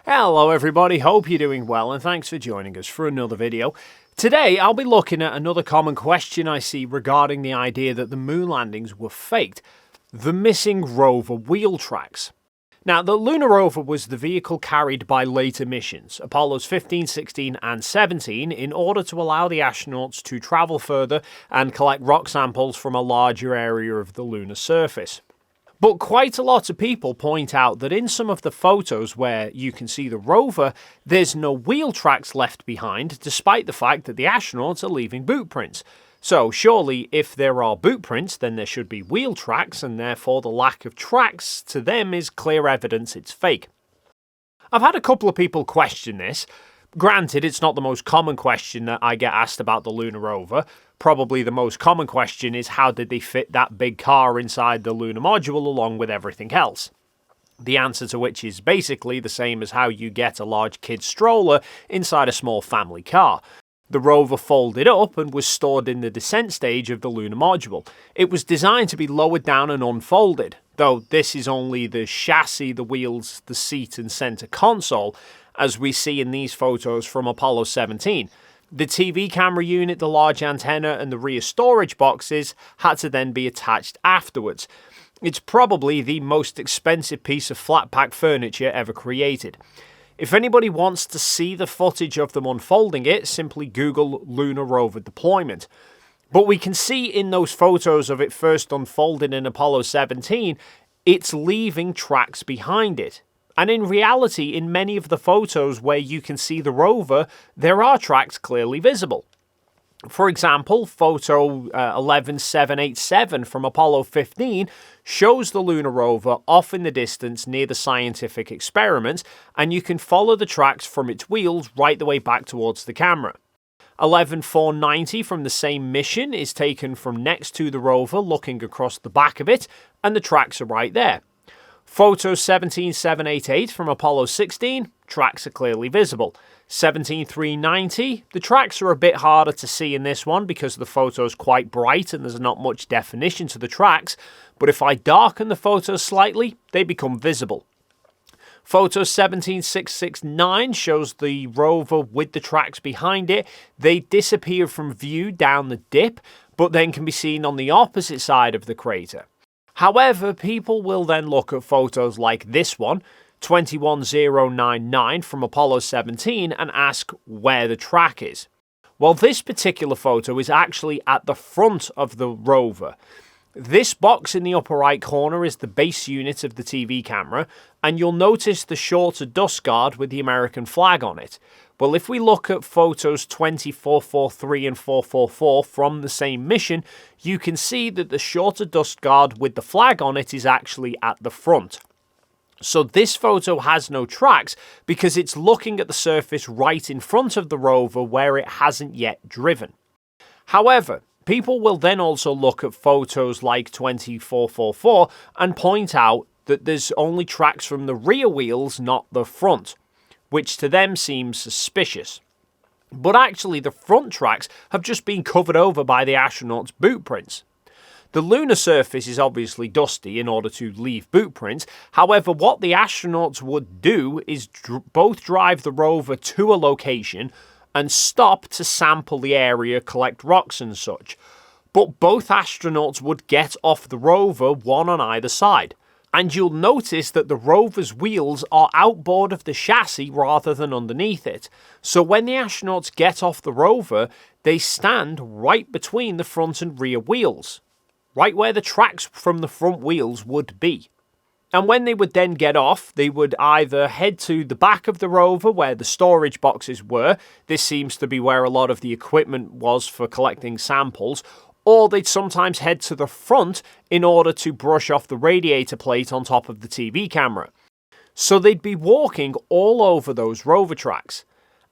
Hello everybody, hope you're doing well and thanks for joining us for another video. Today I'll be looking at another common question I see regarding the idea that the moon landings were faked. The missing rover wheel tracks. Now, the lunar rover was the vehicle carried by later missions, Apollos 15, 16 and 17, in order to allow the astronauts to travel further and collect rock samples from a larger area of the lunar surface. But quite a lot of people point out that in some of the photos where you can see the rover, there's no wheel tracks left behind, despite the fact that the astronauts are leaving boot prints. So surely if there are boot prints, then there should be wheel tracks, and therefore the lack of tracks to them is clear evidence it's fake. I've had a couple of people question this. Granted, it's not the most common question that I get asked about the lunar rover. Probably the most common question is how did they fit that big car inside the lunar module along with everything else? The answer to which is basically the same as how you get a large kid's stroller inside a small family car. The rover folded up and was stored in the descent stage of the lunar module. It was designed to be lowered down and unfolded, though this is only the chassis, the wheels, the seat and center console, as we see in these photos from Apollo 17. The TV camera unit, the large antenna and the rear storage boxes had to then be attached afterwards. It's probably the most expensive piece of flat pack furniture ever created. If anybody wants to see the footage of them unfolding it, simply Google lunar rover deployment. But we can see in those photos of it first unfolding in Apollo 17, it's leaving tracks behind it. And in reality, in many of the photos where you can see the rover, there are tracks clearly visible. For example, photo 11787 from Apollo 15 shows the lunar rover off in the distance near the scientific experiment, and you can follow the tracks from its wheels right the way back towards the camera. 11490 from the same mission is taken from next to the rover looking across the back of it, and the tracks are right there. Photo 17788 from Apollo 16, tracks are clearly visible. 17390, the tracks are a bit harder to see in this one because the photo is quite bright and there's not much definition to the tracks, but if I darken the photos slightly, they become visible. Photo 17669 shows the rover with the tracks behind it. They disappear from view down the dip, but then can be seen on the opposite side of the crater. However, people will then look at photos like this one, 21099 from Apollo 17, and ask where the track is. Well, this particular photo is actually at the front of the rover. This box in the upper right corner is the base unit of the TV camera, and you'll notice the shorter dust guard with the American flag on it. Well, if we look at photos 443 and 444 from the same mission, you can see that the shorter dust guard with the flag on it is actually at the front. So this photo has no tracks because it's looking at the surface right in front of the rover where it hasn't yet driven. However, people will then also look at photos like 444 and point out that there's only tracks from the rear wheels, not the front, which to them seems suspicious. But actually the front tracks have just been covered over by the astronauts' boot prints. The lunar surface is obviously dusty in order to leave boot prints. However, what the astronauts would do is both drive the rover to a location and stop to sample the area, collect rocks and such. But both astronauts would get off the rover, one on either side. And you'll notice that the rover's wheels are outboard of the chassis rather than underneath it. So when the astronauts get off the rover, they stand right between the front and rear wheels, right where the tracks from the front wheels would be. And when they would then get off, they would either head to the back of the rover where the storage boxes were. This seems to be where a lot of the equipment was for collecting samples. Or they'd sometimes head to the front in order to brush off the radiator plate on top of the TV camera. So they'd be walking all over those rover tracks.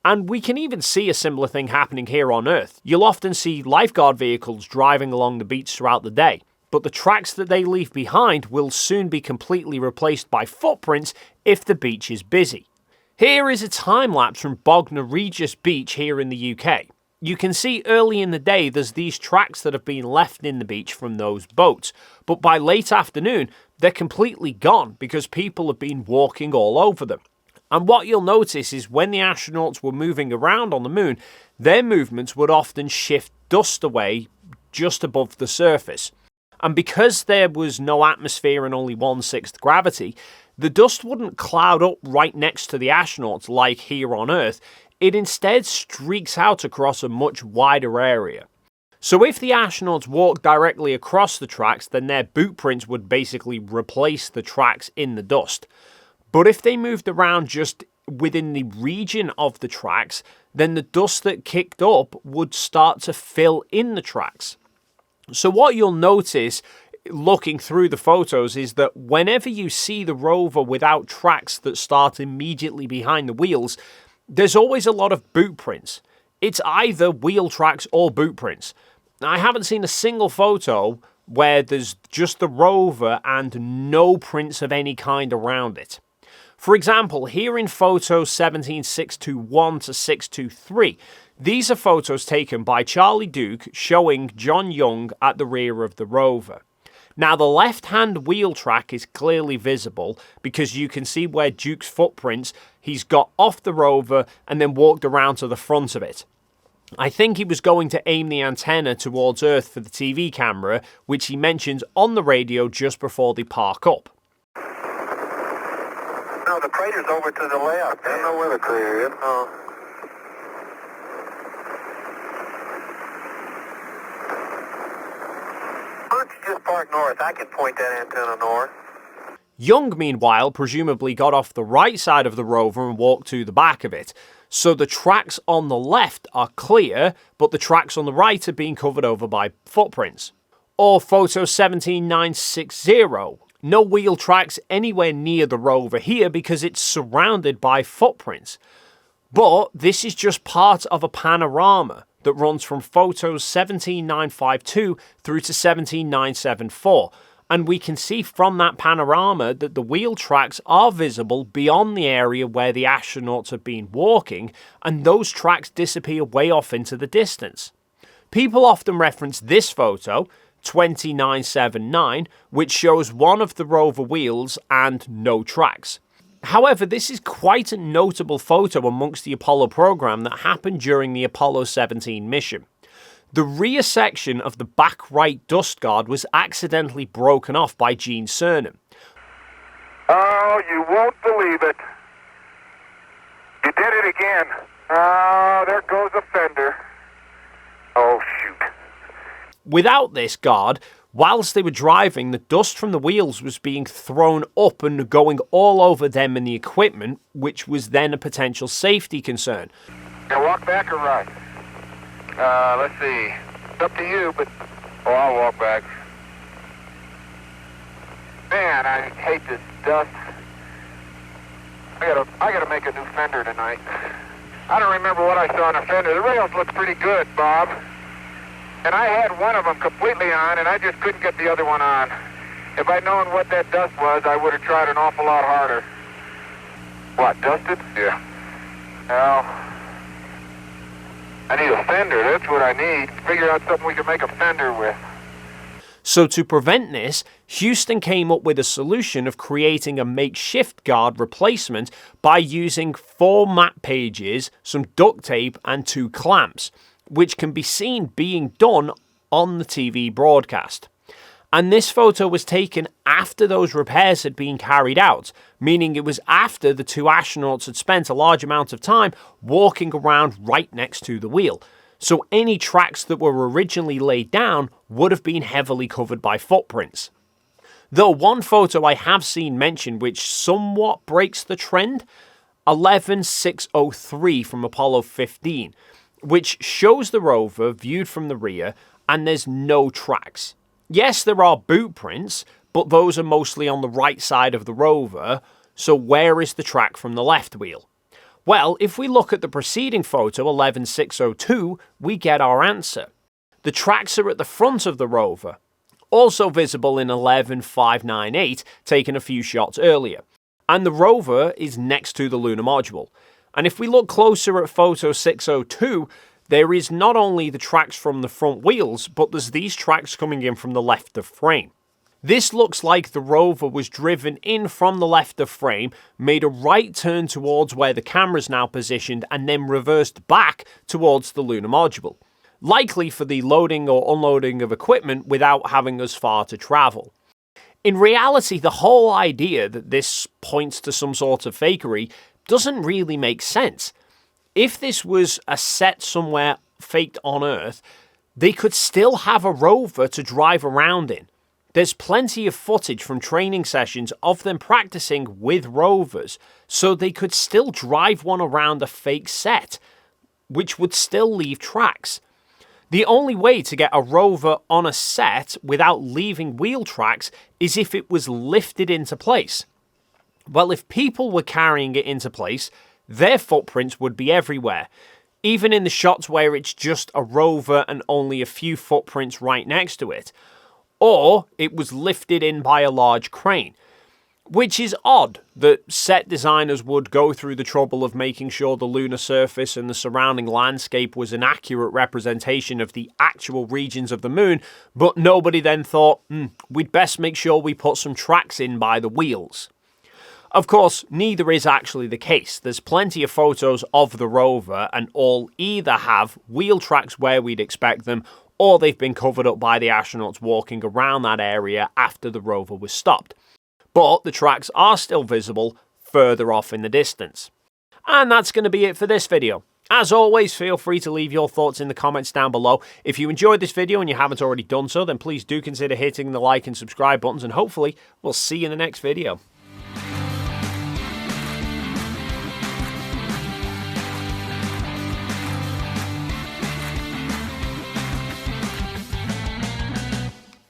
And we can even see a similar thing happening here on Earth. You'll often see lifeguard vehicles driving along the beach throughout the day, but the tracks that they leave behind will soon be completely replaced by footprints if the beach is busy. Here is a time-lapse from Bognor Regis Beach here in the UK. You can see early in the day there's these tracks that have been left in the beach from those boats, but by late afternoon they're completely gone because people have been walking all over them. And what you'll notice is when the astronauts were moving around on the moon, their movements would often shift dust away just above the surface. And because there was no atmosphere and only 1/6 gravity, the dust wouldn't cloud up right next to the astronauts like here on Earth. It instead streaks out across a much wider area. So if the astronauts walked directly across the tracks, then their boot prints would basically replace the tracks in the dust. But if they moved around just within the region of the tracks, then the dust that kicked up would start to fill in the tracks. So what you'll notice looking through the photos is that whenever you see the rover without tracks that start immediately behind the wheels, there's always a lot of boot prints. It's either wheel tracks or boot prints. I haven't seen a single photo where there's just the rover and no prints of any kind around it. For example, here in photos 17621 to 623, these are photos taken by Charlie Duke showing John Young at the rear of the rover. Now the left-hand wheel track is clearly visible because you can see where Duke's footprints, he's got off the rover and then walked around to the front of it. I think he was going to aim the antenna towards Earth for the TV camera, which he mentions on the radio just before they park up. No, the crater's over to the left. I don't know where the crater is. Why don't you just park north? I can point that antenna north. Young, meanwhile, presumably got off the right side of the rover and walked to the back of it. So the tracks on the left are clear, but the tracks on the right are being covered over by footprints. Or photo 17960. No wheel tracks anywhere near the rover here because it's surrounded by footprints. But this is just part of a panorama that runs from photos 17952 through to 17974. And we can see from that panorama that the wheel tracks are visible beyond the area where the astronauts have been walking, and those tracks disappear way off into the distance. People often reference this photo, 2979, which shows one of the rover wheels and no tracks. However, this is quite a notable photo amongst the Apollo program that happened during the Apollo 17 mission. The rear section of the back right dust guard was accidentally broken off by Gene Cernan. Oh, you won't believe it. You did it again. Oh, there goes a fender. Oh, shoot. Without this guard, whilst they were driving, the dust from the wheels was being thrown up and going all over them and the equipment, which was then a potential safety concern. Now walk back or run? Let's see. It's up to you, but... Oh, I'll walk back. Man, I hate this dust. I gotta make a new fender tonight. I don't remember what I saw on a fender. The rails look pretty good, Bob. And I had one of them completely on, and I just couldn't get the other one on. If I'd known what that dust was, I would have tried an awful lot harder. What, dusted? Yeah. Well... I need a fender, that's what I need. Figure out something we can make a fender with. So to prevent this, Houston came up with a solution of creating a makeshift guard replacement by using 4 map pages, some duct tape and 2 clamps, which can be seen being done on the TV broadcast. And this photo was taken after those repairs had been carried out, meaning it was after the 2 astronauts had spent a large amount of time walking around right next to the wheel. So any tracks that were originally laid down would have been heavily covered by footprints. Though one photo I have seen mentioned which somewhat breaks the trend, 11603 from Apollo 15, which shows the rover viewed from the rear and there's no tracks. Yes, there are boot prints, but those are mostly on the right side of the rover, so where is the track from the left wheel? Well, if we look at the preceding photo, 11602, we get our answer. The tracks are at the front of the rover, also visible in 11598, taken a few shots earlier, and the rover is next to the lunar module. And if we look closer at photo 602, there is not only the tracks from the front wheels, but there's these tracks coming in from the left of frame. This looks like the rover was driven in from the left of frame, made a right turn towards where the camera's now positioned, and then reversed back towards the lunar module, likely for the loading or unloading of equipment without having as far to travel. In reality, the whole idea that this points to some sort of fakery doesn't really make sense. If this was a set somewhere faked on Earth, they could still have a rover to drive around in. There's plenty of footage from training sessions of them practicing with rovers, so they could still drive one around a fake set, which would still leave tracks. The only way to get a rover on a set without leaving wheel tracks is if it was lifted into place. Well, if people were carrying it into place, their footprints would be everywhere, even in the shots where it's just a rover and only a few footprints right next to it. Or it was lifted in by a large crane, which is odd that set designers would go through the trouble of making sure the lunar surface and the surrounding landscape was an accurate representation of the actual regions of the moon, but nobody then thought, we'd best make sure we put some tracks in by the wheels. Of course, neither is actually the case. There's plenty of photos of the rover, and all either have wheel tracks where we'd expect them, or they've been covered up by the astronauts walking around that area after the rover was stopped. But the tracks are still visible further off in the distance. And that's going to be it for this video. As always, feel free to leave your thoughts in the comments down below. If you enjoyed this video and you haven't already done so, then please do consider hitting the like and subscribe buttons, and hopefully we'll see you in the next video.